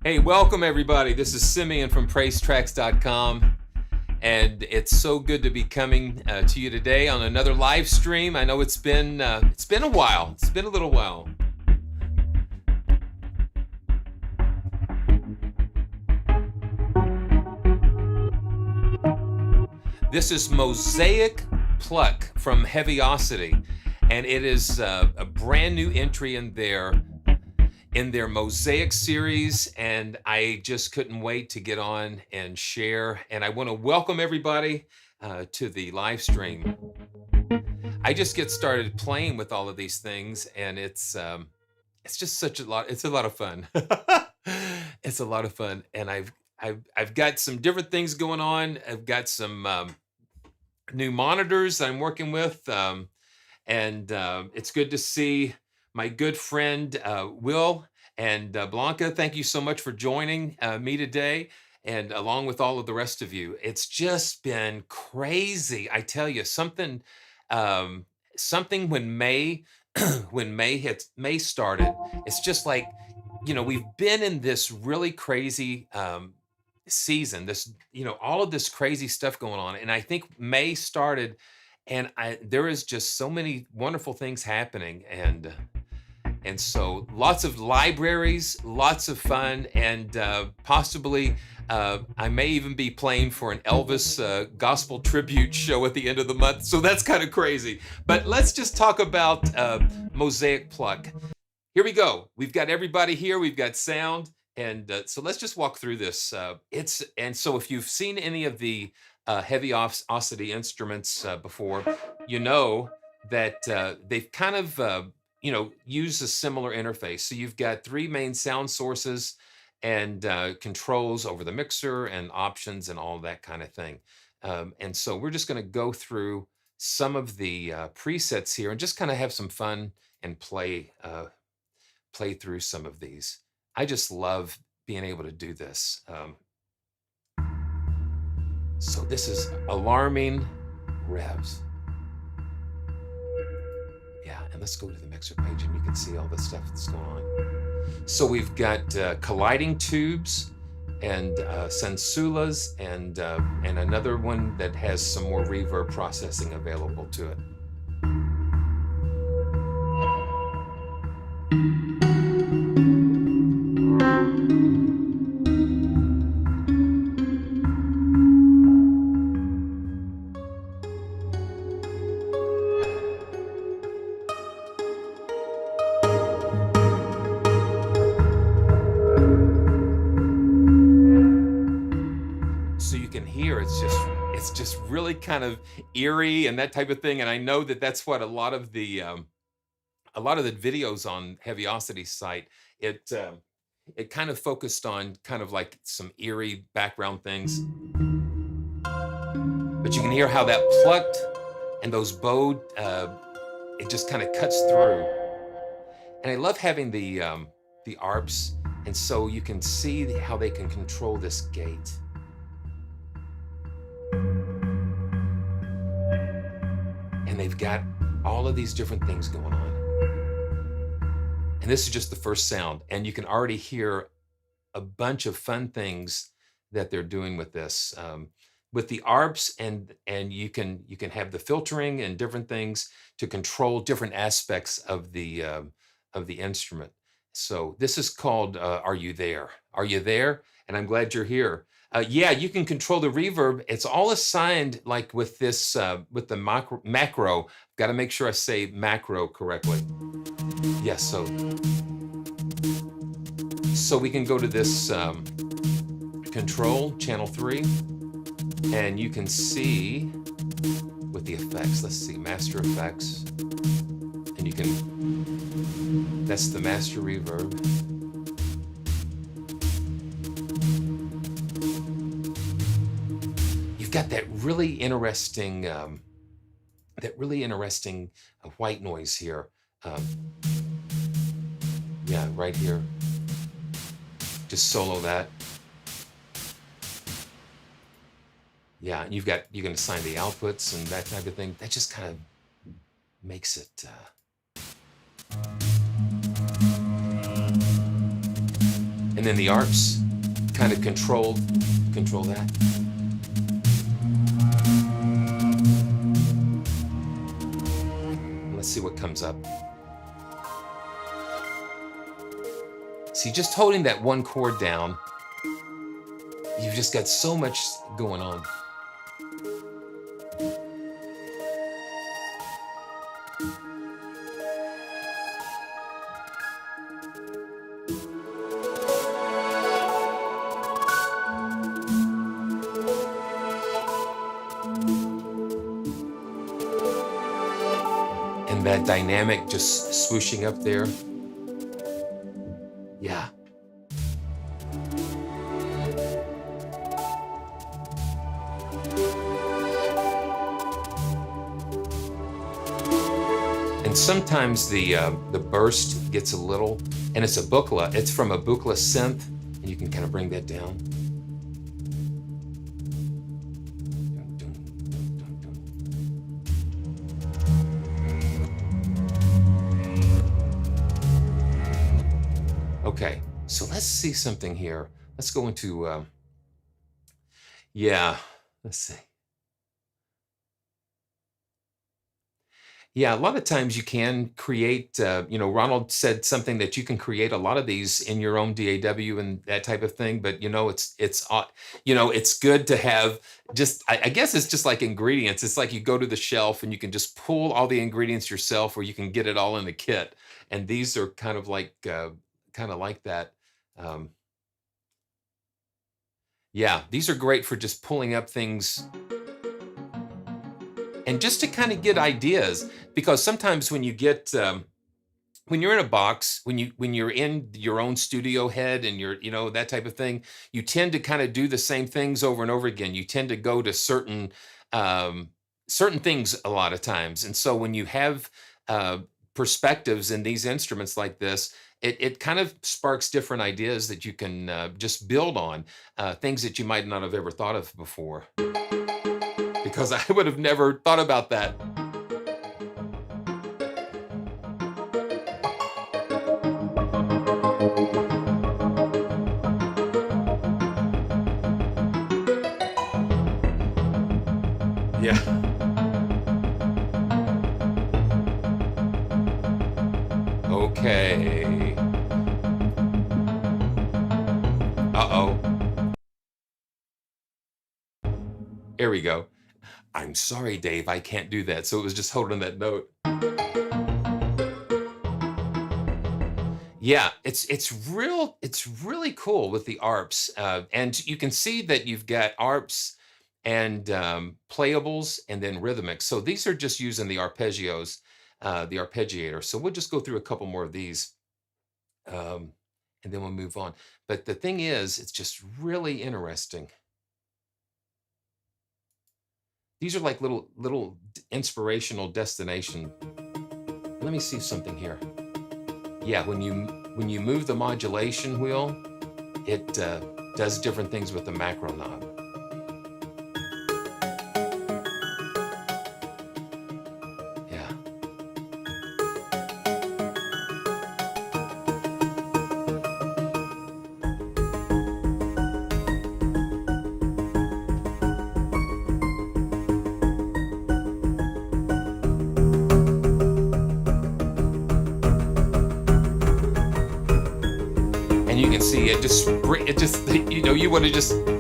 Hey, welcome everybody. This is Simeon from PraiseTracks.com, and it's so good to be coming to you today on another live stream. I know it's been a while. It's been a little while. This is Mosaic Pluck from Heavyocity, and it is a brand new entry in their Mosaic series, and I just couldn't wait to get on and share. And I want to welcome everybody to the live stream. I just get started playing with all of these things, and it's just such a lot. It's a lot of fun. It's a lot of fun, and I've got some different things going on. I've got some new monitors I'm working with, and it's good to see my good friend Will and Blanca. Thank you so much for joining me today, and along with all of the rest of you. It's just been crazy. I tell you, something when May when May started, it's just like, we've been in this really crazy season, this, all of this crazy stuff going on. And I think May started, and there is just so many wonderful things happening, and so lots of libraries, lots of fun, and possibly I may even be playing for an Elvis gospel tribute show at the end of the month. So that's kind of crazy. But let's just talk about Mosaic Pluck. Here we go. We've got everybody here. We've got sound. And so let's just walk through this. So if you've seen any of the Heavyocity instruments before, you know that they've kind of use a similar interface. So you've got three main sound sources and controls over the mixer and options and all that kind of thing. And so we're just going to go through some of the presets here and just kind of have some fun and play through some of these. I just love being able to do this. So this is alarming revs. Yeah, and let's go to the mixer page and you can see all the stuff that's going on. So we've got colliding tubes and sensulas and another one that has some more reverb processing available to it. It's just really kind of eerie and that type of thing. And I know that that's what a lot of the videos on Heavyocity's site, it kind of focused on kind of like some eerie background things. But you can hear how that plucked and those bowed, it just kind of cuts through. And I love having the arps, and so you can see how they can control this gate. And they've got all of these different things going on. And this is just the first sound. And you can already hear a bunch of fun things that they're doing with this. With the arps, and you can have the filtering and different things to control different aspects of the instrument. So this is called Are You There? Are you there? And I'm glad you're here. Yeah, you can control the reverb. It's all assigned like with this, with the macro. Got to make sure I say macro correctly. Yes, so we can go to this control, channel 3, and you can see with the effects. Let's see, master effects. And you can, that's the master reverb. You've got that really interesting white noise here. Yeah, right here. Just solo that. Yeah, and you can assign the outputs and that type of thing. That just kind of makes it. And then the arps kind of control that. Let's see what comes up. See, just holding that one chord down, you've just got so much going on. And that dynamic just swooshing up there. Yeah. And sometimes the burst gets a little, and it's a buchla. It's from a buchla synth, and you can kind of bring that down. Okay, so let's see something here. Let's go into, yeah, let's see. Yeah, a lot of times you can create, Ronald said something that you can create a lot of these in your own DAW and that type of thing, but it's good to have just, I guess it's just like ingredients. It's like you go to the shelf and you can just pull all the ingredients yourself, or you can get it all in the kit. And these are kind of like that. Yeah, these are great for just pulling up things and just to kind of get ideas, because sometimes when you get when you're in a box, when you're in your own studio head and you're that type of thing, you tend to kind of do the same things over and over again. You tend to go to certain things a lot of times, and so when you have perspectives in these instruments like this, it kind of sparks different ideas that you can just build on, things that you might not have ever thought of before. Because I would have never thought about that. Yeah. Okay. Uh-oh. There we go. I'm sorry, Dave, I can't do that. So it was just holding that note. Yeah, it's really cool with the arps. And you can see that you've got arps and playables and then rhythmic. So these are just using the arpeggios, the arpeggiator. So we'll just go through a couple more of these. And then we'll move on. But the thing is, it's just really interesting. These are like little inspirational destination. Let me see something here. Yeah, when you move the modulation wheel, it does different things with the macro knob. Yeah. And you can see it just you want to just and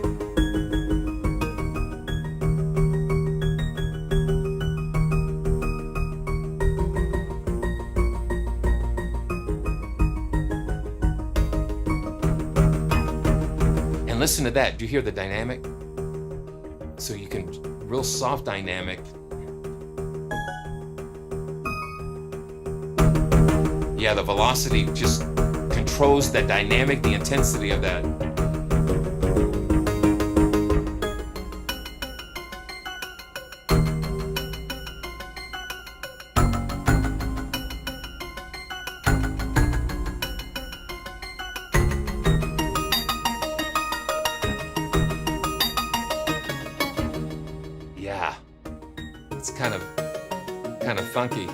listen to that. Do you hear the dynamic? So you can real soft dynamic. Yeah, the velocity just controls the dynamic, the intensity of that. Yeah, it's kind of funky.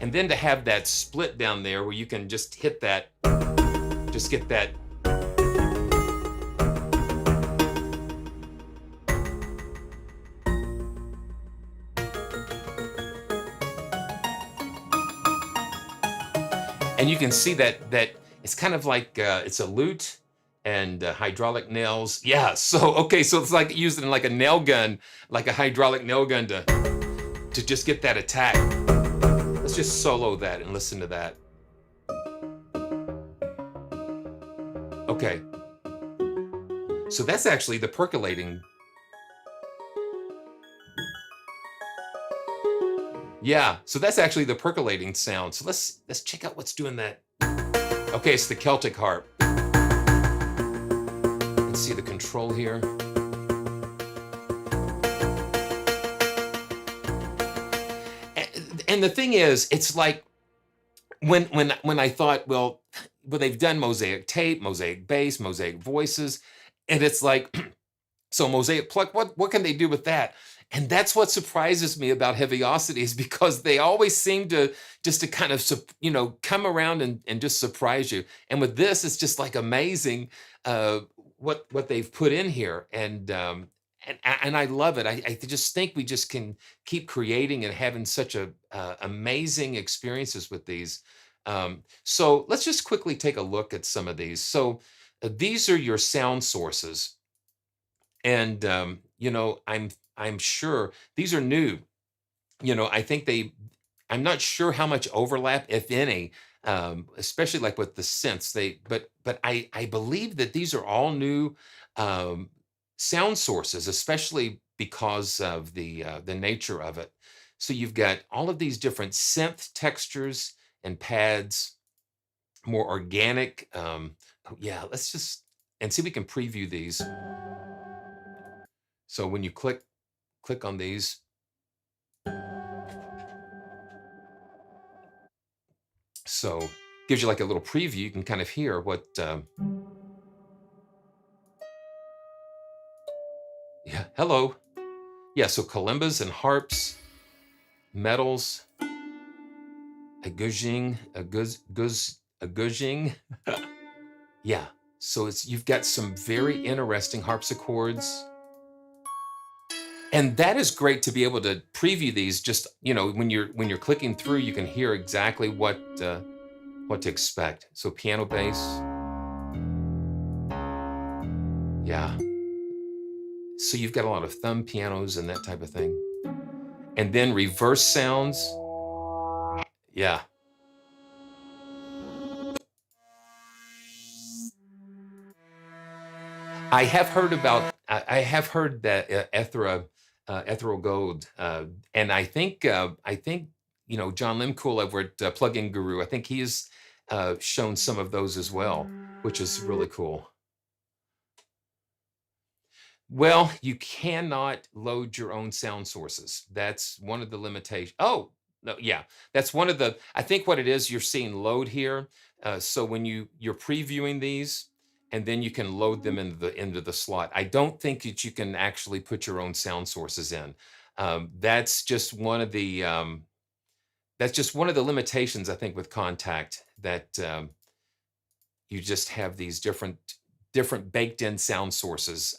And And then to have that split down there where you can just hit that, just get that. And you can see that it's kind of like it's a lute and hydraulic nails. Yeah, so okay, so it's like using like a nail gun, like a hydraulic nail gun to just get that attack. Let's just solo that and listen to that. Okay. So that's actually the percolating. Yeah, so that's actually the percolating sound. So let's check out what's doing that. Okay, it's the Keltic harp. Let's see the control here. And the thing is, it's like when I thought, well, they've done Mosaic tape, Mosaic bass, Mosaic voices, and it's like, so Mosaic Pluck, what can they do with that? And that's what surprises me about Heavyocity, is because they always seem to just to kind of, you know, come around and just surprise you. And with this, it's just like amazing what they've put in here. And I love it. I just think we just can keep creating and having such a amazing experiences with these. So let's just quickly take a look at some of these. So these are your sound sources. And you know, I'm sure these are new. You know, I think I'm not sure how much overlap, if any, especially like with the synths. But I believe that these are all new sound sources, especially because of the nature of it. So you've got all of these different synth textures and pads, more organic. Yeah, let's just and see if we can preview these. So when you click on these, so gives you like a little preview. You can kind of hear what. Yeah, hello. Yeah, so kalimbas and harps, metals, a guzhing. Yeah, so you've got some very interesting harpsichords. And that is great to be able to preview these. Just, you know, when you're clicking through, you can hear exactly what to expect. So piano bass, yeah. So you've got a lot of thumb pianos and that type of thing, and then reverse sounds, yeah. I have heard that ethereal gold, and I think you know, John Limcool over at Plugin Guru. I think he's shown some of those as well, which is really cool. Well, you cannot load your own sound sources. That's one of the limitations. Oh, no, yeah, that's one of the. I think what it is, you're seeing load here. So when you're previewing these, and then you can load them into the slot. I don't think that you can actually put your own sound sources in. That's just one of the limitations, I think, with Kontakt, that you just have these different baked in sound sources,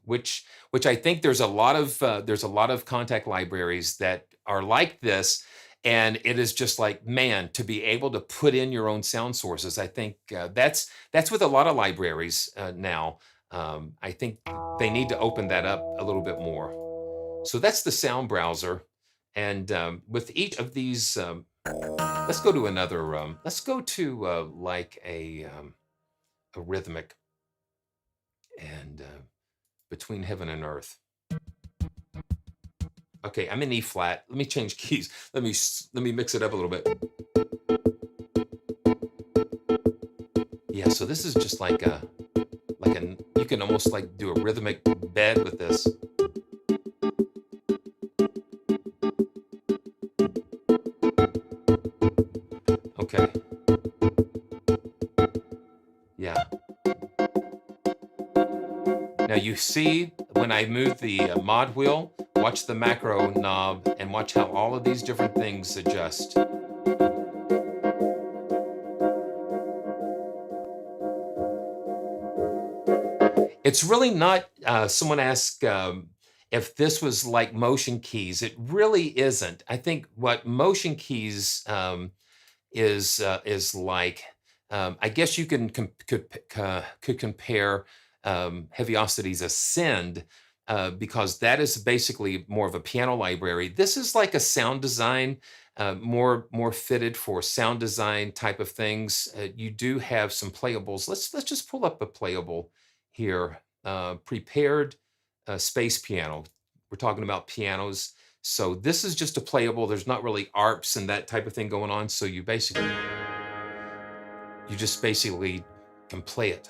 which I think there's a lot of Kontakt libraries that are like this. And it is just like, man, to be able to put in your own sound sources. I think that's with a lot of libraries now. I think they need to open that up a little bit more. So that's the sound browser. And with each of these, let's go to another. Let's go to like a rhythmic, and between heaven and earth. Okay, I'm in E flat. Let me change keys. Let me mix it up a little bit. Yeah, so this is just like you can almost like do a rhythmic bed with this. Okay. Yeah. Now you see when I move the mod wheel, watch the macro knob and watch how all of these different things adjust. It's really not. Someone asked if this was like motion keys. It really isn't. I think what motion keys is like. I guess you can could compare Heavyocity's Ascend because that is basically more of a piano library. This is like a sound design, more fitted for sound design type of things. You do have some playables. Let's just pull up a playable here. Prepared space piano. We're talking about pianos. So this is just a playable. There's not really arps and that type of thing going on. So you just basically can play it.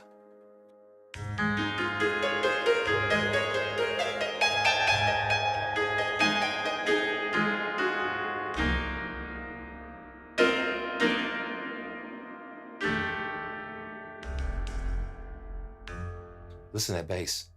Listen to that bass.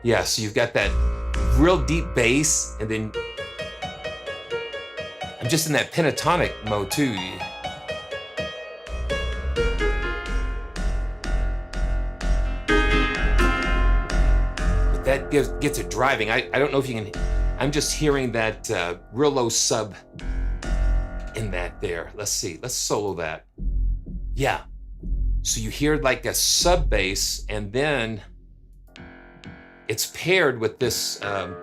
Yeah, so you've got that real deep bass, and then I'm just in that pentatonic mode too. But that gets it driving. I don't know if you can, I'm just hearing that real low sub in that there. Let's see, let's solo that. Yeah, so you hear like a sub bass, and then it's paired with this and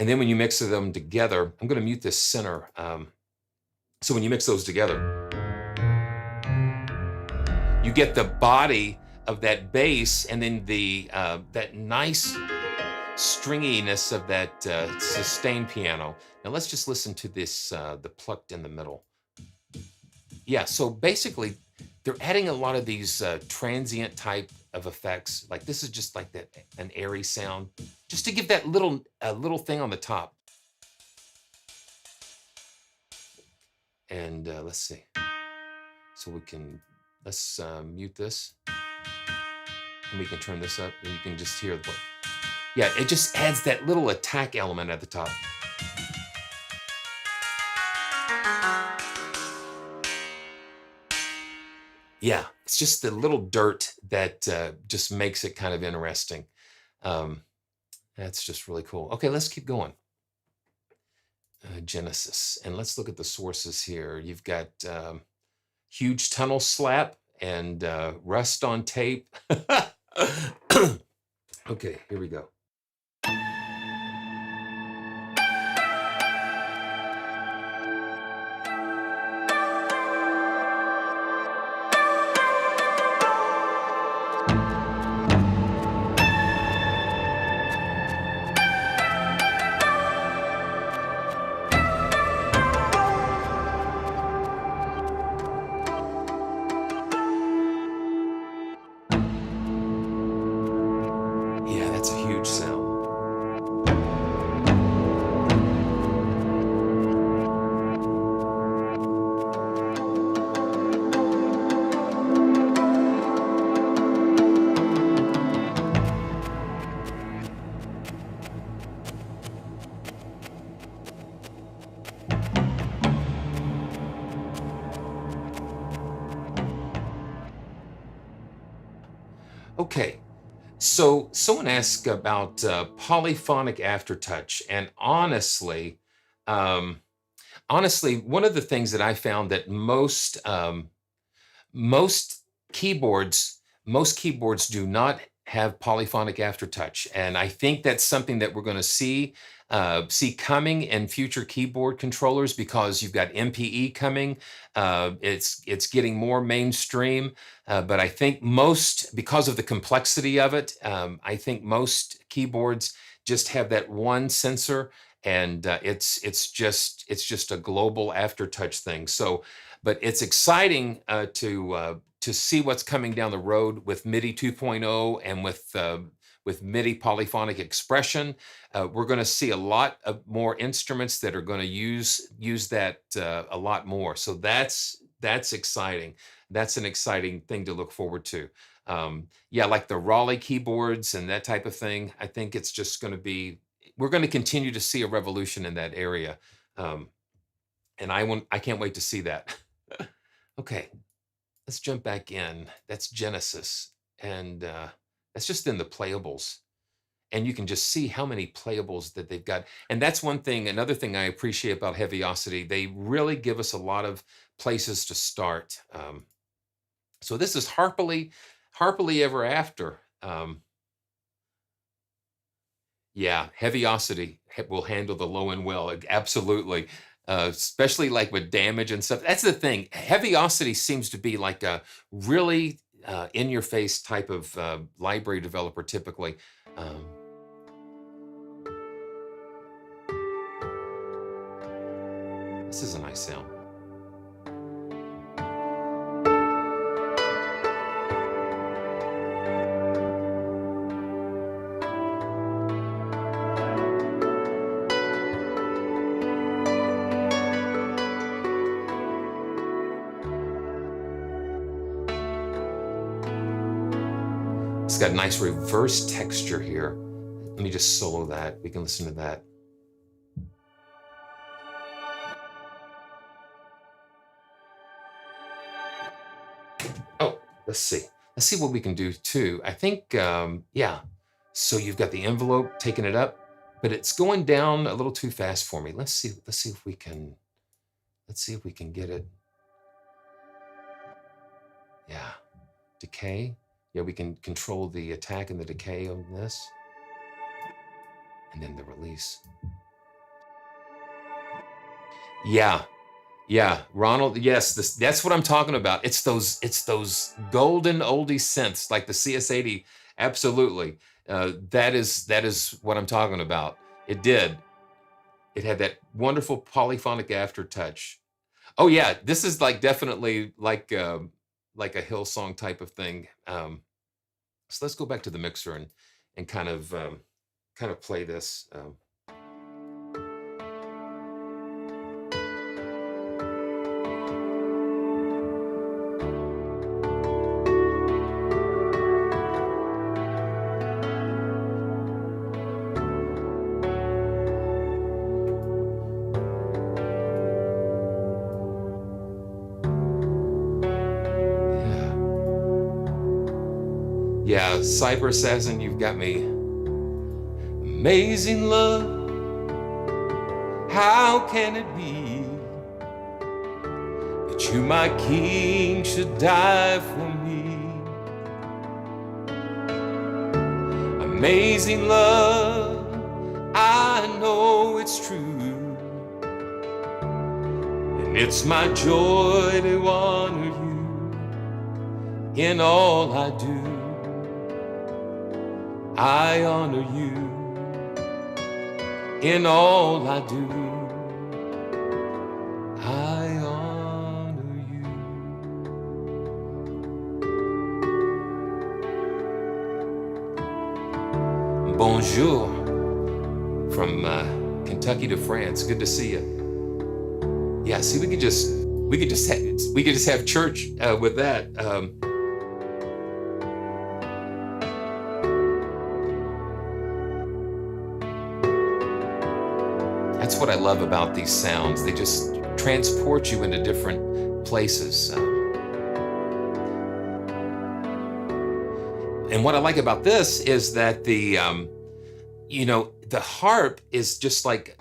then when you mix them together, I'm going to mute this center. So when you mix those together, you get the body of that bass, and then the that nice stringiness of that sustained piano. Now let's just listen to this, the plucked in the middle. Yeah, so basically they're adding a lot of these transient type of effects. Like this is just like that, an airy sound, just to give that little thing on the top. And let's see. So let's mute this, and we can turn this up, and you can just hear the. Yeah, it just adds that little attack element at the top. Yeah, it's just the little dirt that just makes it kind of interesting. That's just really cool. Okay, let's keep going. Genesis, and let's look at the sources here. You've got huge tunnel slap and rust on tape. Okay, here we go. Okay, so someone asked about Polyphonic Aftertouch, and honestly, one of the things that I found that most keyboards do not have Polyphonic Aftertouch, and I think that's something that we're going to see coming in future keyboard controllers, because you've got MPE coming. It's getting more mainstream, but I think because of the complexity of it, I think most keyboards just have that one sensor, and it's just a global aftertouch thing. So But it's exciting to see what's coming down the road with MIDI 2.0 and with MIDI polyphonic expression. We're going to see a lot of more instruments that are going to use that a lot more. So that's exciting. That's an exciting thing to look forward to. Yeah, like the Raleigh keyboards and that type of thing. I think it's just going to be, we're going to continue to see a revolution in that area. And I can't wait to see that. Okay, let's jump back in. That's Genesis. And that's just in the Playables. And you can just see how many Playables that they've got. And that's one thing, another thing I appreciate about Heavyocity. They really give us a lot of places to start. So this is Harpily Ever After. Yeah, Heavyocity will handle the low end well, absolutely. Especially like with damage and stuff. That's the thing. Heavyocity seems to be like a really in-your-face type of library developer typically. This is a nice sound. It's got nice reverse texture here. Let me just solo that. We can listen to that. Oh, let's see. Let's see what we can do too. I think, yeah. So you've got the envelope taking it up, but it's going down a little too fast for me. Let's see if we can get it. Yeah, decay. Yeah, we can control the attack and the decay on this. And then the release. Yeah, Ronald, yes, that's what I'm talking about. It's those golden oldie synths like the CS80. Absolutely. That is what I'm talking about. It had that wonderful polyphonic aftertouch. Oh yeah, this is like definitely like a Hillsong type of thing. So let's go back to the mixer and kind of play this. Yeah, Cyber Assassin, you've got me. Amazing love, how can it be that you, my king, should die for me? Amazing love, I know it's true, and it's my joy to honor you in all I do. I honor you in all I do. I honor you. Bonjour from Kentucky to France. Good to see you. Yeah, see, we could just have church with that. That's what I love about these sounds. They just transport you into different places. And what I like about this is that the harp is just like,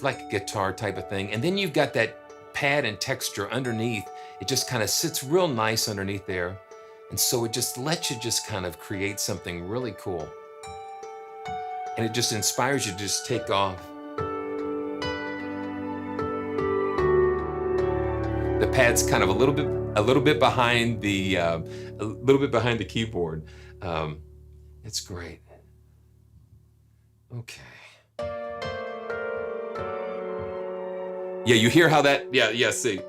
like a guitar type of thing. And then you've got that pad and texture underneath. It just kind of sits real nice underneath there. And so it just lets you just kind of create something really cool. And it just inspires you to just take off. The pad's kind of a little bit behind the keyboard. It's great. Okay. Yeah, you hear how that? Yeah. See.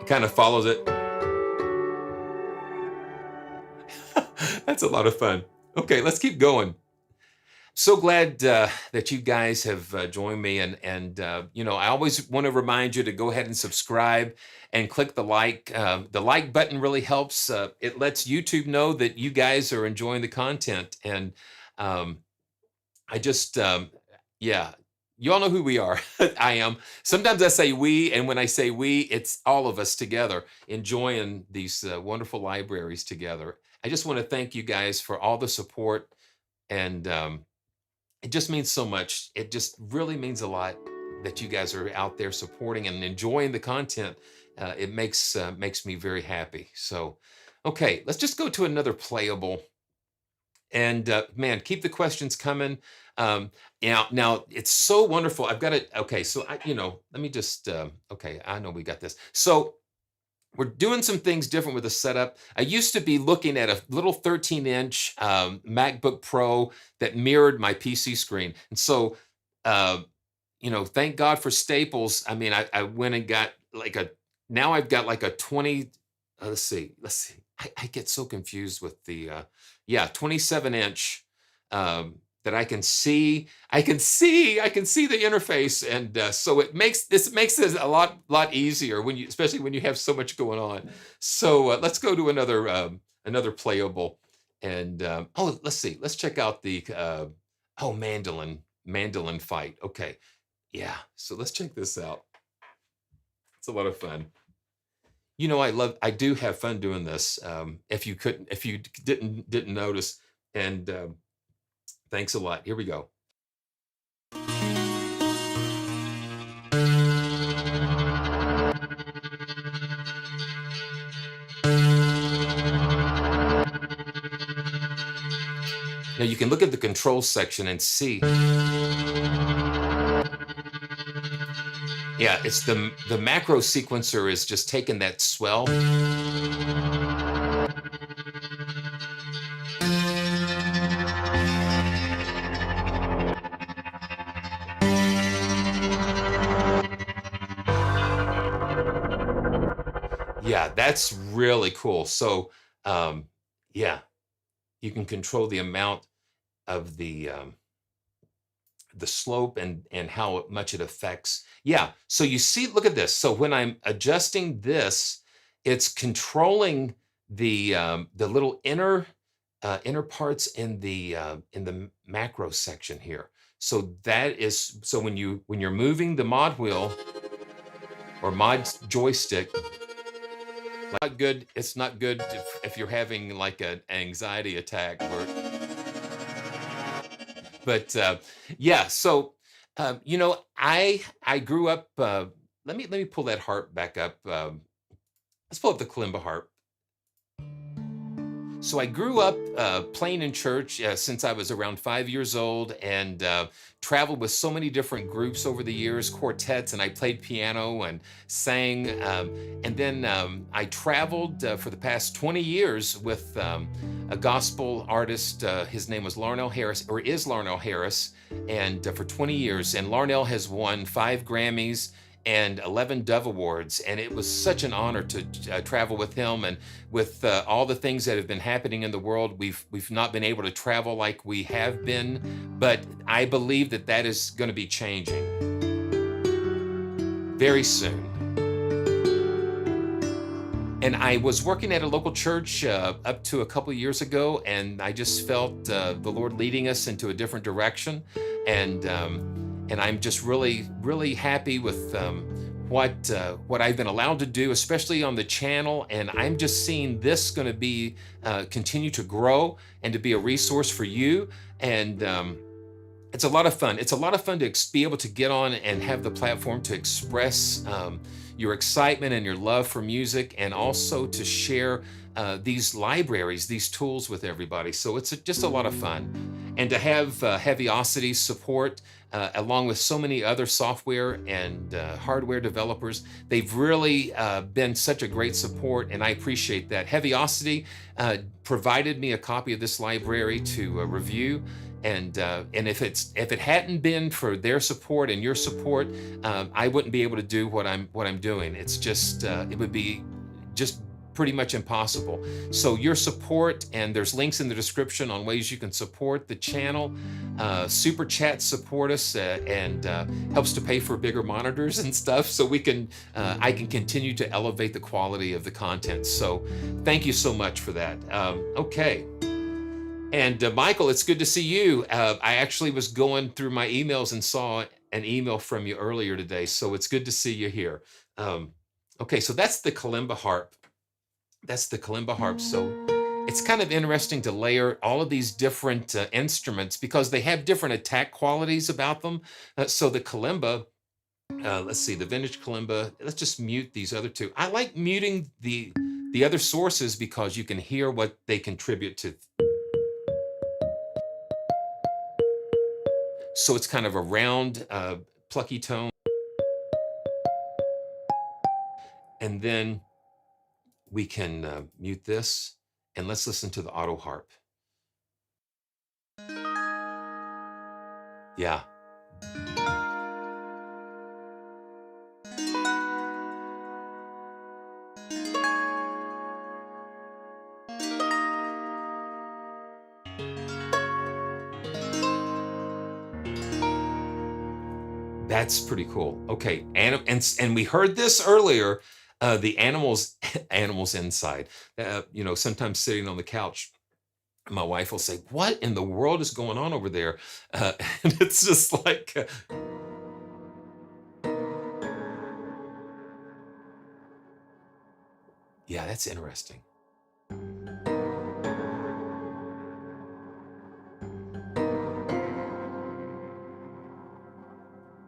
kind of follows it. That's a lot of fun. Okay, let's keep going. So glad that you guys have joined me, and you know, I always want to remind you to go ahead and subscribe and click the like. The like button really helps. It lets YouTube know that you guys are enjoying the content, and um, I just yeah, you all know who we are. I am. Sometimes I say we, and when I say we, it's all of us together enjoying these wonderful libraries together. I just want to thank you guys for all the support, and it just means so much. It just really means a lot that you guys are out there supporting and enjoying the content. It makes me very happy. So, okay, let's just go to another playable. And man, keep the questions coming. Now it's so wonderful. I've got it. Okay, so let me just. Okay, I know we got this. So we're doing some things different with the setup. I used to be looking at a little 13-inch MacBook Pro that mirrored my PC screen. And so, thank God for Staples. I mean, I went and got now I've got like a 20, let's see. I get so confused with the, 27-inch that I can see the interface, and so it makes this a lot easier especially when you have so much going on. So let's go to another playable, and let's see, let's check out the mandolin fight. Okay, yeah, so let's check this out. It's a lot of fun. I do have fun doing this. If you didn't notice, and thanks a lot. Here we go. Now you can look at the control section and see. Yeah, it's the macro sequencer is just taking that swell. Yeah, that's really cool. So, yeah, you can control the amount of the slope and how much it affects. Yeah, so you see, look at this. So when I'm adjusting this, it's controlling the little inner parts in the macro section here. So when you're moving the mod wheel or mod joystick. Not good. It's not good if you're having like an anxiety attack. But yeah. So I grew up. Let me pull that harp back up. Let's pull up the kalimba harp. So I grew up playing in church since I was around 5 years old, and traveled with so many different groups over the years, quartets, and I played piano and sang. And then I traveled for the past 20 years with a gospel artist. His name was Larnell Harris, or is Larnell Harris, and for 20 years. And Larnell has won 5 Grammys and 11 Dove Awards, and it was such an honor to travel with him. And with all the things that have been happening in the world, we've not been able to travel like we have been, but I believe that is going to be changing very soon. And I was working at a local church up to a couple of years ago, and I just felt the Lord leading us into a different direction, and I'm just really, really happy with what I've been allowed to do, especially on the channel. And I'm just seeing this going to be continue to grow and to be a resource for you. And it's a lot of fun. It's a lot of fun to be able to get on and have the platform to express your excitement and your love for music, and also to share these libraries, these tools with everybody. So it's just a lot of fun. And to have Heavyocity support, along with so many other software and hardware developers, they've really been such a great support, and I appreciate that. Heavyocity provided me a copy of this library to review, And if it hadn't been for their support and your support, I wouldn't be able to do what I'm doing. It's just it would be just pretty much impossible. So your support, and there's links in the description on ways you can support the channel. Super chats support us and helps to pay for bigger monitors and stuff, so I can continue to elevate the quality of the content. So thank you so much for that. Okay. And Michael, it's good to see you. I actually was going through my emails and saw an email from you earlier today, so it's good to see you here. Okay, so that's the kalimba harp. That's the kalimba harp. So it's kind of interesting to layer all of these different instruments because they have different attack qualities about them. So the kalimba, let's see, the vintage kalimba. Let's just mute these other two. I like muting the other sources because you can hear what they contribute to. So it's kind of a round, plucky tone. And then we can mute this, and let's listen to the auto harp. Yeah. That's pretty cool. Okay, and we heard this earlier. The animals inside. Sometimes sitting on the couch, my wife will say, "What in the world is going on over there?" And it's just like, yeah, that's interesting.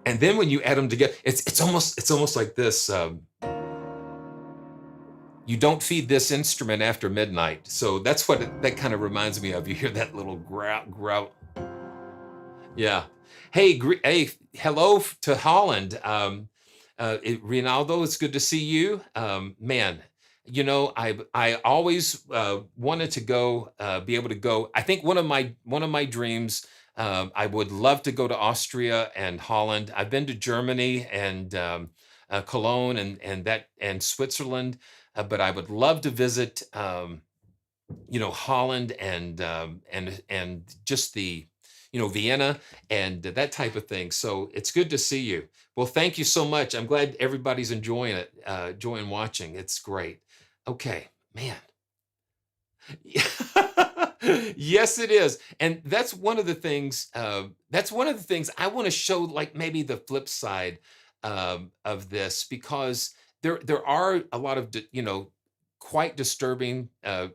And then when you add them together, it's almost like this. You don't feed this instrument after midnight. So that's what that kind of reminds me of. You hear that little grout. Yeah. Hey, hello to Holland. Rinaldo, it's good to see you. Man, I always wanted to go, be able to go. I think one of my dreams. I would love to go to Austria and Holland. I've been to Germany and Cologne and Switzerland, but I would love to visit, Holland and just the, Vienna and that type of thing. So it's good to see you. Well, thank you so much. I'm glad everybody's enjoying it, enjoying watching. It's great. Okay, man. Yes, it is. And that's one of the things I want to show, like maybe the flip side of this, because there are a lot of quite disturbing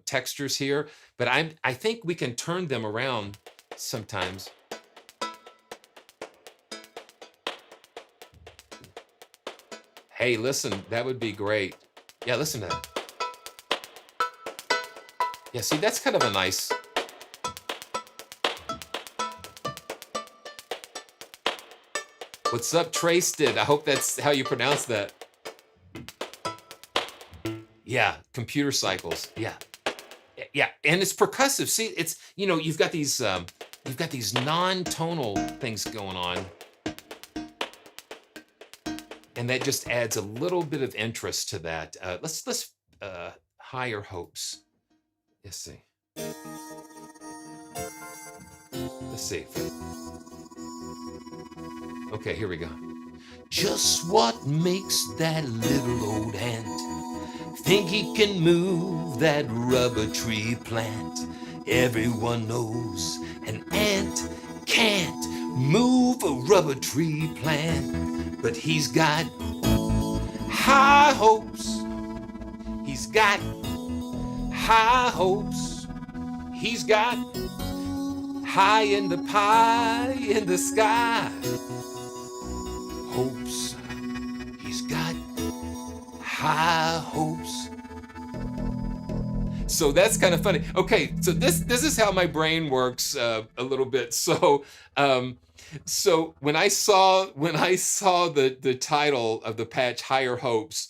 textures here, but I think we can turn them around sometimes. Hey, listen, that would be great. Yeah, listen to that. Yeah, see, that's kind of a nice. What's up, Traced? I hope that's how you pronounce that. Yeah, computer cycles. Yeah. Yeah, and it's percussive. See, it's, you've got these non-tonal things going on. And that just adds a little bit of interest to that. Let's higher hopes. Let's see. Let's see. Okay, here we go. Just what makes that little old ant think he can move that rubber tree plant? Everyone knows an ant can't move a rubber tree plant, but he's got high hopes. He's got high hopes. He's got high in the pie in the sky. Hopes. He's got high hopes. So that's kind of funny. Okay, so this is how my brain works a little bit. So when I saw the title of the patch, Higher Hopes,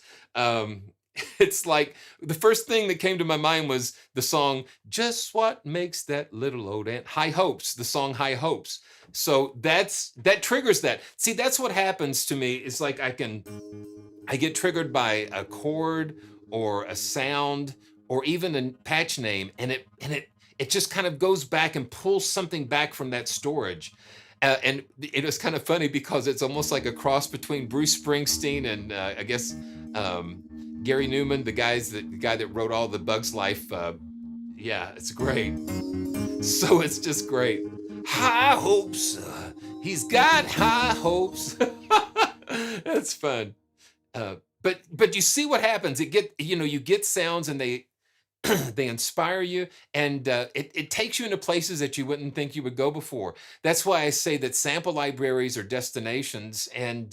It's like the first thing that came to my mind was the song "Just What Makes That Little Old Ant," High Hopes, the song High Hopes. So that triggers that. See, that's what happens to me. It's like I get triggered by a chord or a sound or even a patch name, and it just kind of goes back and pulls something back from that storage. And it was kind of funny because it's almost like a cross between Bruce Springsteen and I guess Gary Newman, the guy that wrote all the Bugs Life. Yeah, it's great. So it's just great. High hopes. He's got high hopes. That's fun. But you see what happens. You get sounds and they they inspire you, and it takes you into places that you wouldn't think you would go before. That's why I say that sample libraries are destinations, and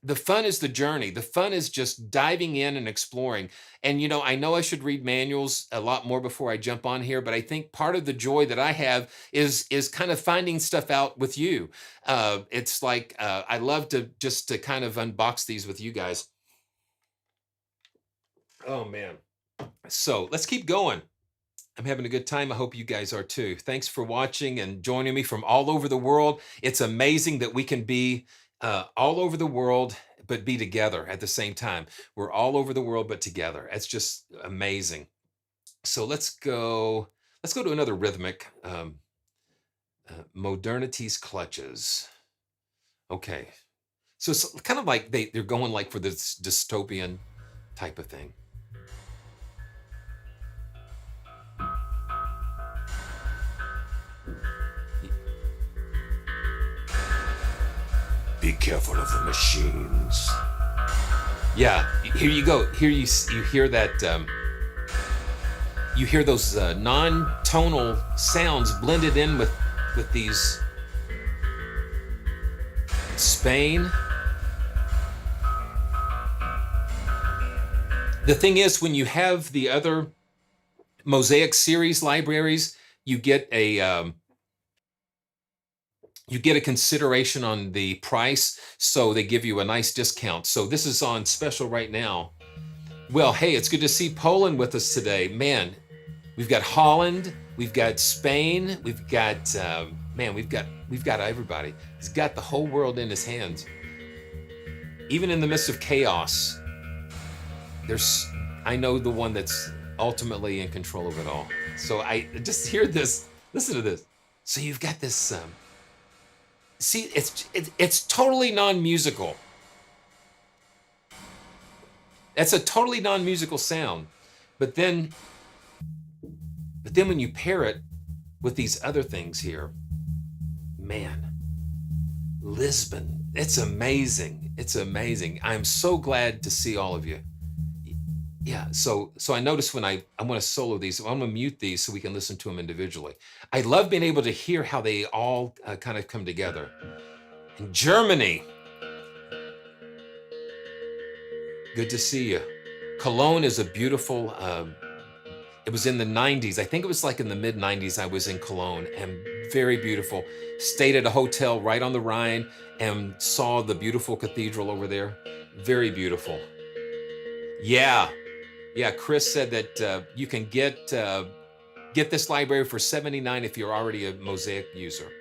the fun is the journey. The fun is just diving in and exploring. And I know I should read manuals a lot more before I jump on here, but I think part of the joy that I have is kind of finding stuff out with you. It's like I love to just to kind of unbox these with you guys. Oh man. So let's keep going. I'm having a good time. I hope you guys are too. Thanks for watching and joining me from all over the world. It's amazing that we can be all over the world, but be together at the same time. We're all over the world, but together. It's just amazing. So let's go to another rhythmic. Modernity's Clutches. Okay. So it's kind of like they're going like for this dystopian type of thing. Be careful of the machines. Yeah, here you go. Here you hear that. You hear those non-tonal sounds blended in with these. Spain. The thing is, when you have the other Mosaic series libraries, you get a consideration on the price, so they give you a nice discount. So this is on special right now. Well, hey, it's good to see Poland with us today. Man, we've got Holland, we've got Spain, we've got we've got everybody. He's got the whole world in his hands. Even in the midst of chaos, I know the one that's ultimately in control of it all. So I just hear this. Listen to this. So you've got this. See, it's totally non-musical. That's a totally non-musical sound. But then when you pair it with these other things here, man, Lisbon, it's amazing. It's amazing. I'm so glad to see all of you. Yeah, so I noticed when I want to solo these, I'm going to mute these so we can listen to them individually. I love being able to hear how they all kind of come together. In Germany, good to see you. Cologne is a beautiful, it was in the 90s. I think it was like in the mid 90s I was in Cologne, and very beautiful. Stayed at a hotel right on the Rhine and saw the beautiful cathedral over there. Very beautiful. Yeah. Yeah, Chris said that you can get this library for $79 if you're already a Mosaic user.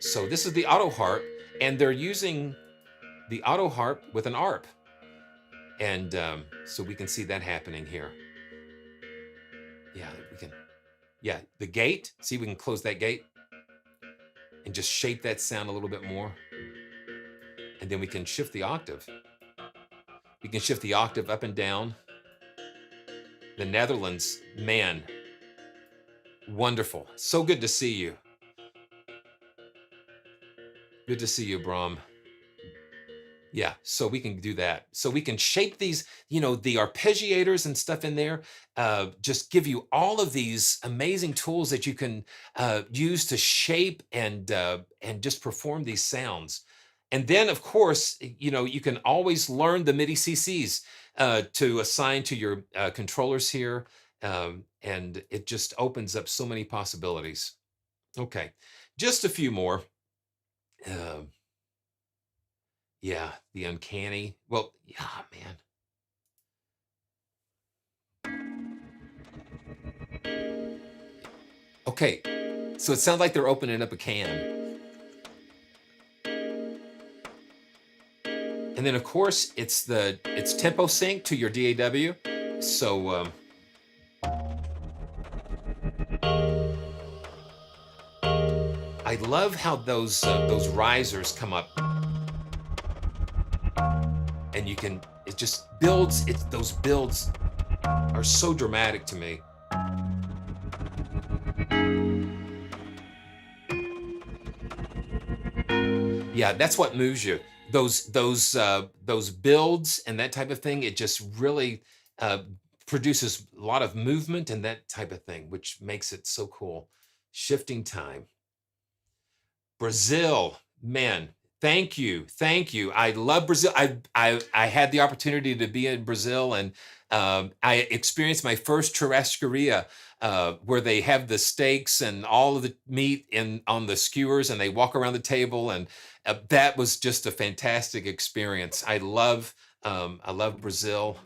So this is the auto harp, and they're using the auto harp with an arp. And so we can see that happening here. Yeah, we can. Yeah, the gate. See, we can close that gate and just shape that sound a little bit more. And then we can shift the octave. We can shift the octave up and down. The Netherlands, man, wonderful. So good to see you. Good to see you, Brahm. Yeah, so we can do that. So we can shape these, the arpeggiators and stuff in there, just give you all of these amazing tools that you can use to shape and just perform these sounds. And then, of course, you can always learn the MIDI CCs to assign to your controllers here. And it just opens up so many possibilities. Okay, just a few more. Yeah, the Uncanny. Well, yeah, man. Okay, so it sounds like they're opening up a can. And then of course it's tempo sync to your DAW. So I love how those risers come up, and it just builds. Those builds are so dramatic to me. Yeah, that's what moves you. Those builds and that type of thing. It just really produces a lot of movement and that type of thing, which makes it so cool. Shifting time. Brazil, man, thank you. I love Brazil. I had the opportunity to be in Brazil, and I experienced my first churrascaria, where they have the steaks and all of the meat on the skewers, and they walk around the table, and that was just a fantastic experience. I love Brazil.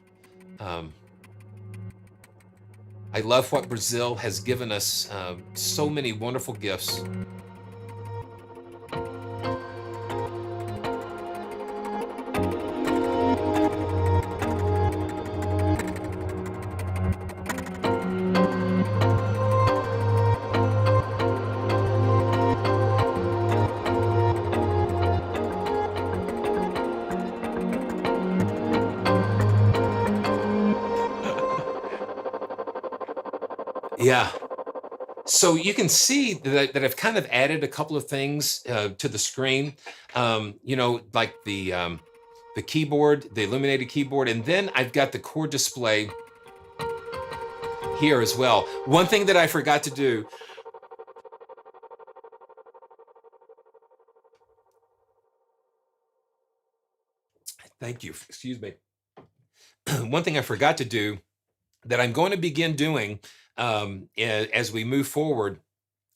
I love what Brazil has given us. So many wonderful gifts. Yeah. So you can see that I've kind of added a couple of things to the screen, like the keyboard, the illuminated keyboard, and then I've got the chord display here as well. One thing that I forgot to do. Thank you. Excuse me. One thing I forgot to do that I'm going to begin doing as we move forward,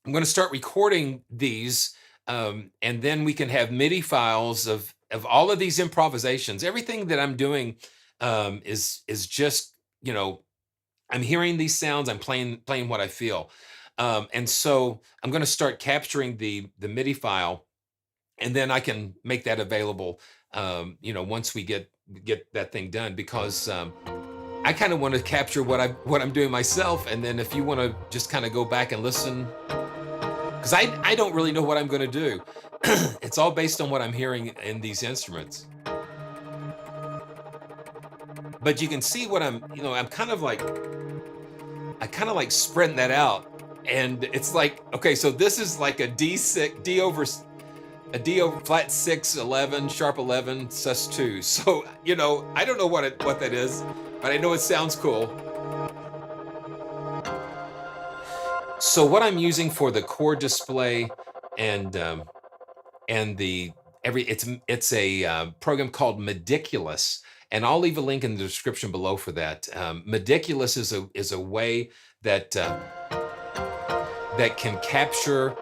I'm going to start recording these, and then we can have MIDI files of all of these improvisations. Everything that I'm doing is just, I'm hearing these sounds, I'm playing what I feel, and so I'm going to start capturing the MIDI file, and then I can make that available, once we get that thing done, because I kind of want to capture what I'm doing myself, and then if you want to just kind of go back and listen, because I don't really know what I'm going to do. It's all based on what I'm hearing in these instruments. But you can see what I kind of like spreading that out, and it's like, okay, so this is like a D over flat 6, 11, sharp 11, sus 2. So, I don't know what that is, but I know it sounds cool. So what I'm using for the chord display and it's a program called Meticulous, and I'll leave a link in the description below for that. Meticulous is a way that can capture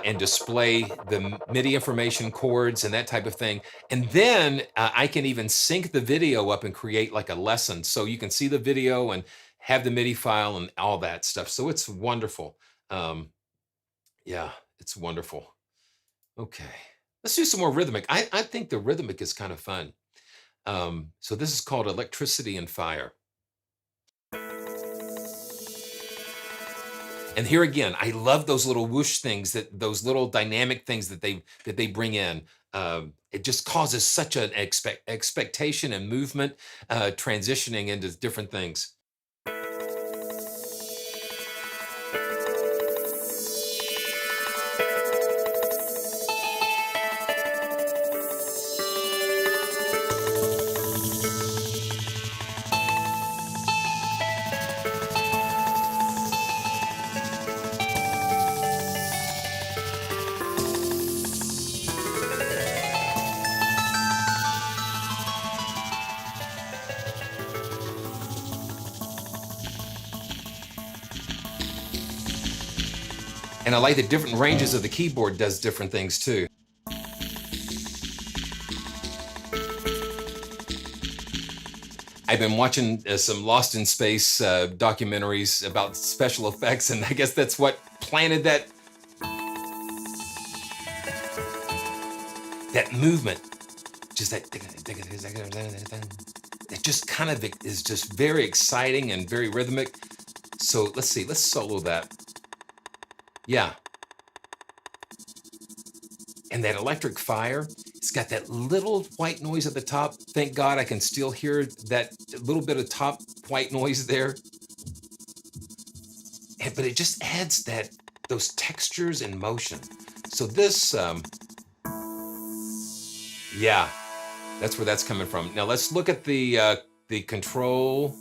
and display the MIDI information, chords, and that type of thing. And then I can even sync the video up and create like a lesson, so you can see the video and have the MIDI file and all that stuff. So it's wonderful. Yeah, it's wonderful. Okay, let's do some more rhythmic. I think the rhythmic is kind of fun. So this is called Electricity and Fire. And here again, I love those little whoosh things, those little dynamic things that they bring in. It just causes such an expectation and movement, transitioning into different things. And I like the different ranges of the keyboard does different things too. I've been watching some Lost in Space documentaries about special effects, and I guess that's what planted that movement, just that, it just kind of is just very exciting and very rhythmic. So let's see, let's solo that. Yeah. And that electric fire, it's got that little white noise at the top. Thank God I can still hear that little bit of top white noise there. But it just adds those textures and motion. So this, yeah, that's where that's coming from. Now let's look at the control.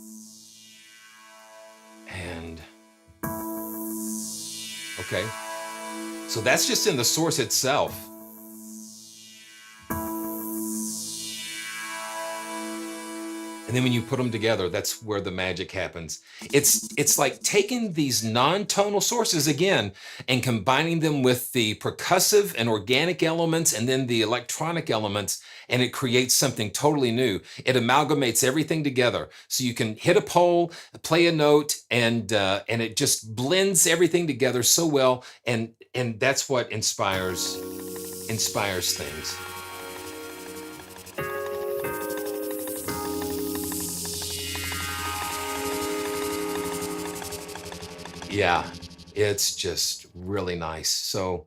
And, okay. So that's just in the source itself. And then when you put them together, that's where the magic happens. It's like taking these non-tonal sources again and combining them with the percussive and organic elements and then the electronic elements, and it creates something totally new. It amalgamates everything together. So you can hit a pole, play a note, and it just blends everything together so well, and that's what inspires things. Yeah, it's just really nice. So,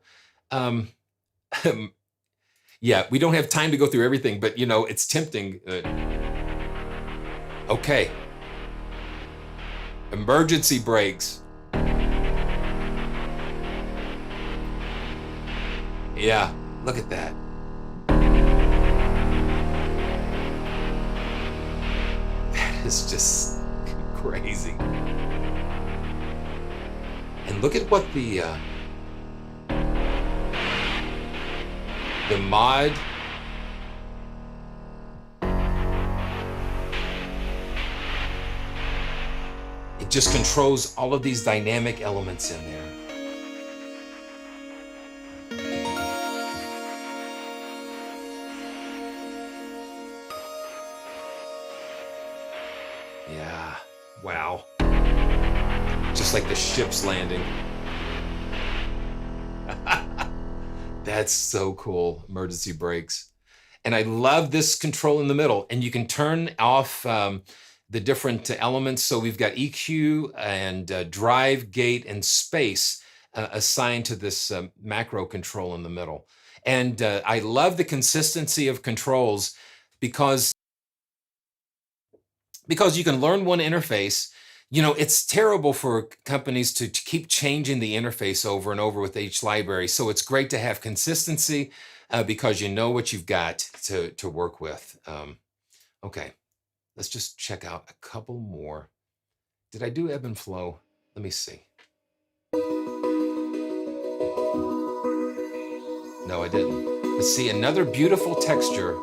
yeah, we don't have time to go through everything, but you know, it's tempting. Okay. Emergency brakes. Yeah, look at that. That is just crazy. And look at what the mod, it just controls all of these dynamic elements in there. Yeah, wow. Just like the ship's landing. That's so cool, emergency brakes. And I love this control in the middle. And you can turn off the different elements. So we've got EQ and drive, gate, and space assigned to this macro control in the middle. And I love the consistency of controls because you can learn one interface. You know, it's terrible for companies to keep changing the interface over and over with each library. So it's great to have consistency because you know what you've got to work with. Okay, let's just check out a couple more. Did I do ebb and flow? Let me see. No, I didn't. Let's see, another beautiful texture.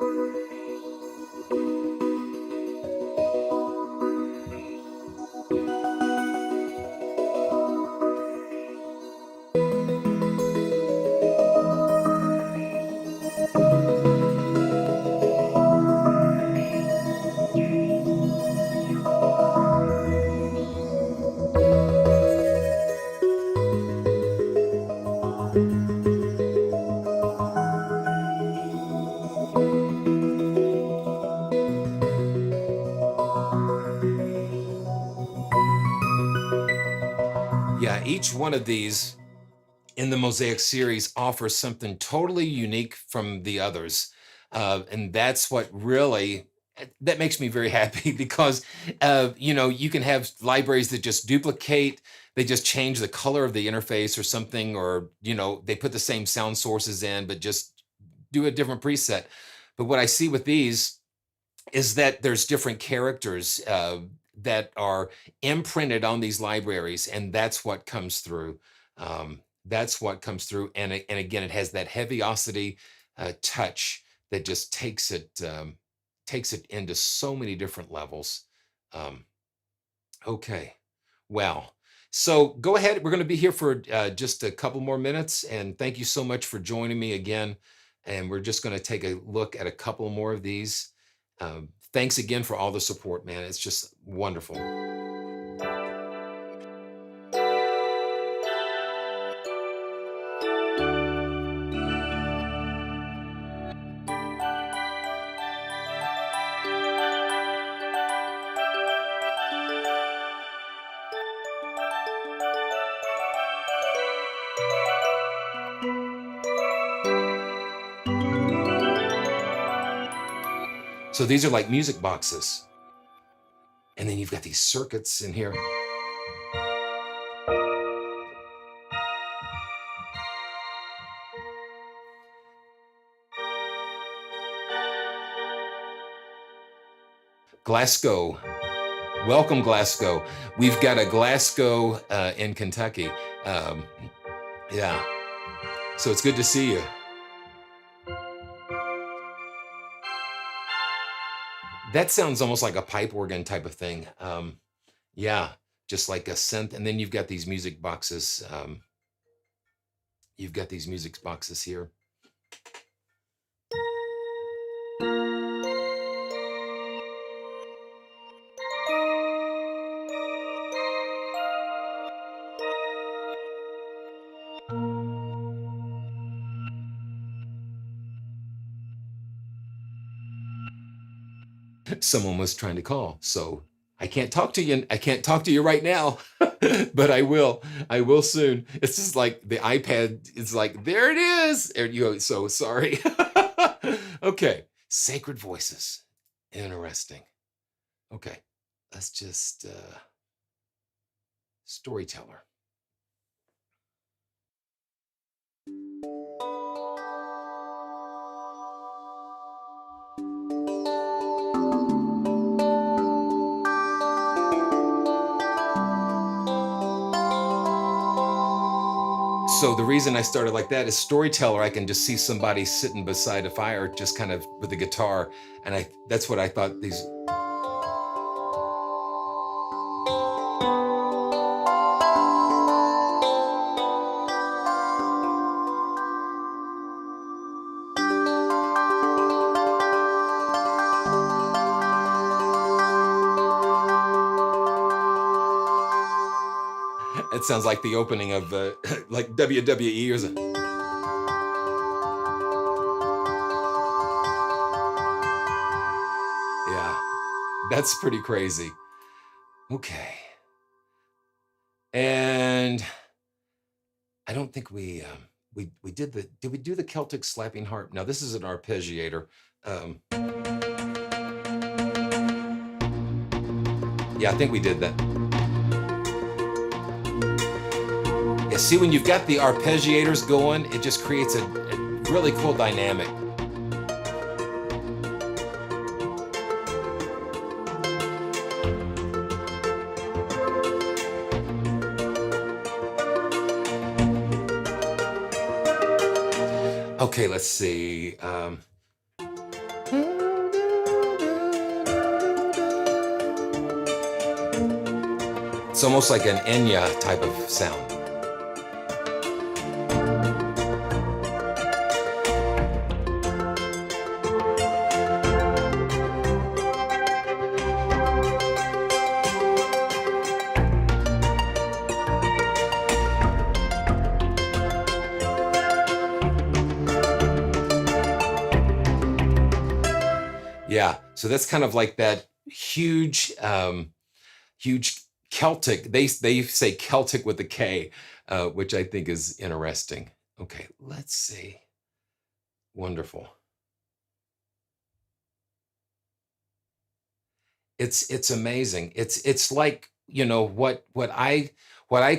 Yeah, each one of these in the Mosaic series offers something totally unique from the others. And that's what really, that makes me very happy because, you know, you can have libraries that just duplicate, they just change the color of the interface or something, or, you know, they put the same sound sources in, but just do a different preset. But what I see with these is that there's different characters that are imprinted on these libraries, and that's what comes through. That's what comes through, and again, it has that heavyocity touch that just takes it into so many different levels. Okay, well, so go ahead. We're going to be here for just a couple more minutes, and thank you so much for joining me again. And we're just going to take a look at a couple more of these. Thanks again for all the support, man. It's just wonderful. So these are like music boxes. And then you've got these circuits in here. Glasgow. Welcome, Glasgow. We've got a Glasgow in Kentucky. Yeah. So it's good to see you. That sounds almost like a pipe organ type of thing. Yeah, just like a synth. And then you've got these music boxes. You've got these music boxes here. Someone was trying to call, so I can't talk to you. I can't talk to you right now, but I will. I will soon. It's just like the iPad is like, there it is. And you go, so sorry. Okay, sacred voices. Interesting. Okay, let's just Storyteller. So the reason I started like that is Storyteller. I can just see somebody sitting beside a fire, just kind of with a guitar, and that's what I thought these. It sounds like the opening of like WWE or something. Yeah, that's pretty crazy. Okay. And I don't think we did we do the Celtic slapping harp? No, this is an arpeggiator. Yeah, I think we did that. Yeah, see, when you've got the arpeggiators going, it just creates a really cool dynamic. Okay, let's see. It's almost like an Enya type of sound. Yeah, so that's kind of like that huge, huge Celtic. They say Celtic with a K, which I think is interesting. Okay, let's see. Wonderful. It's amazing. It's like, you know, what I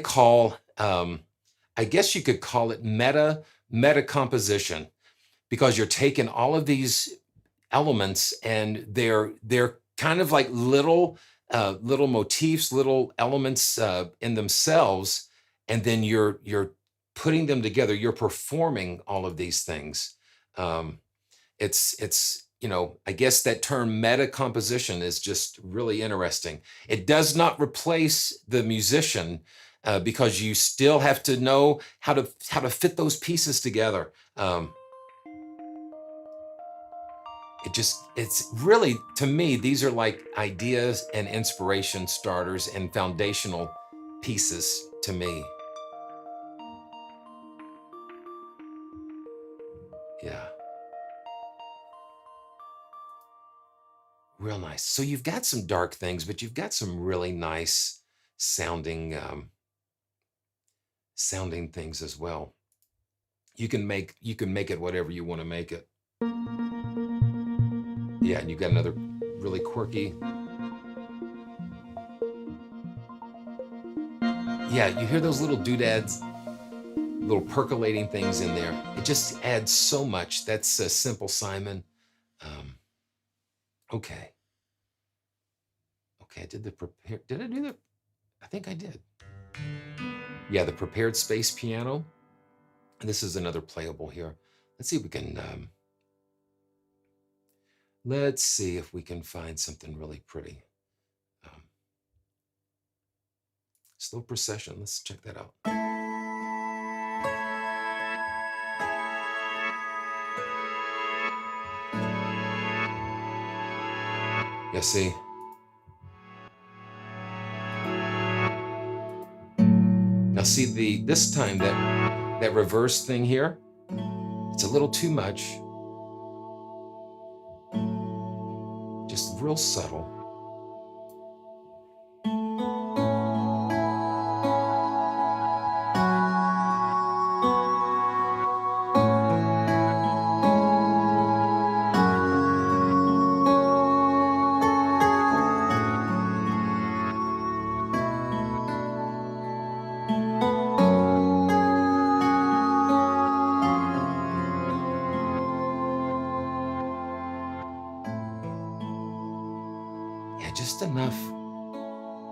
call, I guess you could call it meta composition, because you're taking all of these elements and they're kind of like little motifs, little elements in themselves, and then you're putting them together. You're performing all of these things. It's you know, I guess that term meta composition is just really interesting. It does not replace the musician, because you still have to know how to fit those pieces together. It's really, to me, these are like ideas and inspiration starters and foundational pieces to me. Yeah. Real nice. So you've got some dark things, but you've got some really nice sounding things as well. You can make it whatever you want to make it. Yeah, and you've got another really quirky. Yeah, you hear those little doodads, little percolating things in there. It just adds so much. That's a Simple Simon. Okay. Okay, I did the prepare. Did I do the? I think I did. Yeah, the prepared space piano. And this is another playable here. Let's see if we can. Let's see if we can find something really pretty. Slow Procession. Let's check that out. Yeah, see. Now see this time that reverse thing here, it's a little too much. Just real subtle.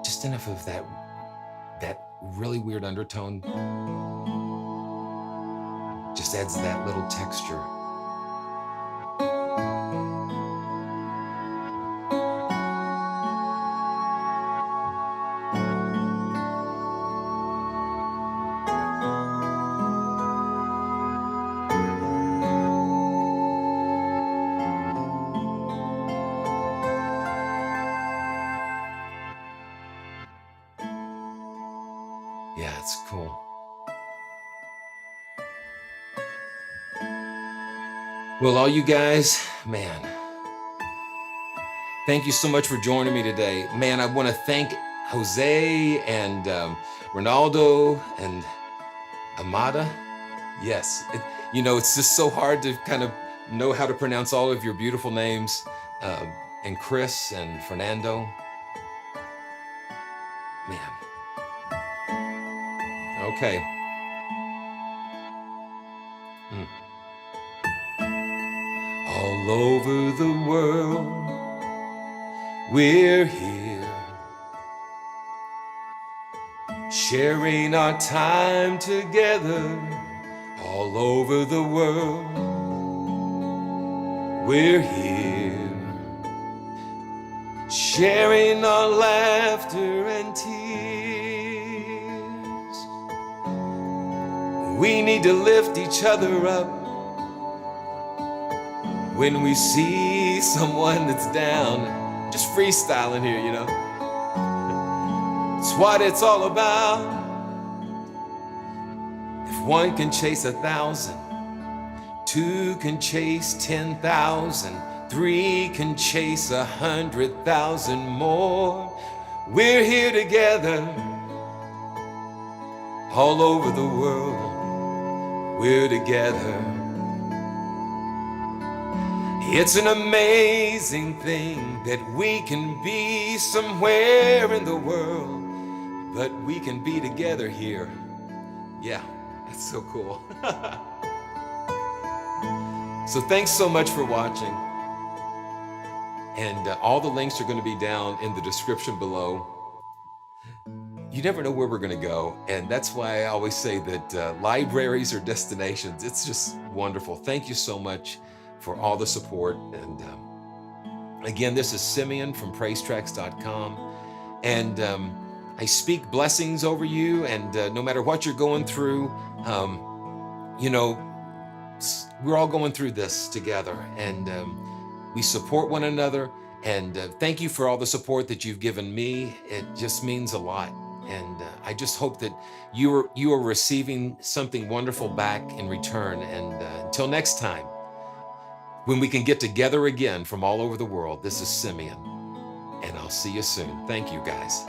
Just enough of that really weird undertone. Just adds that little texture. Yeah, it's cool. Well, all you guys, man, thank you so much for joining me today. Man, I want to thank Jose and Ronaldo and Amada. Yes, it's just so hard to kind of know how to pronounce all of your beautiful names. And Chris and Fernando. Man. Okay. All over the world, we're here, sharing our time together. All over the world, we're here, sharing our laughter and tears. We need to lift each other up when we see someone that's down. Just freestyling here, It's what it's all about. If one can chase 1,000, two can chase 10,000, three can chase 100,000 more. We're here together, all over the world. We're together. It's an amazing thing that we can be somewhere in the world, but we can be together here. Yeah, that's so cool. So thanks so much for watching. And all the links are going to be down in the description below. You never know where we're going to go. And that's why I always say that libraries are destinations. It's just wonderful. Thank you so much for all the support. And again, this is Simeon from PraiseTracks.com. And I speak blessings over you. And no matter what you're going through, we're all going through this together. And we support one another. And thank you for all the support that you've given me. It just means a lot. And I just hope that you are receiving something wonderful back in return. And until next time, when we can get together again from all over the world, this is Simeon, and I'll see you soon. Thank you, guys.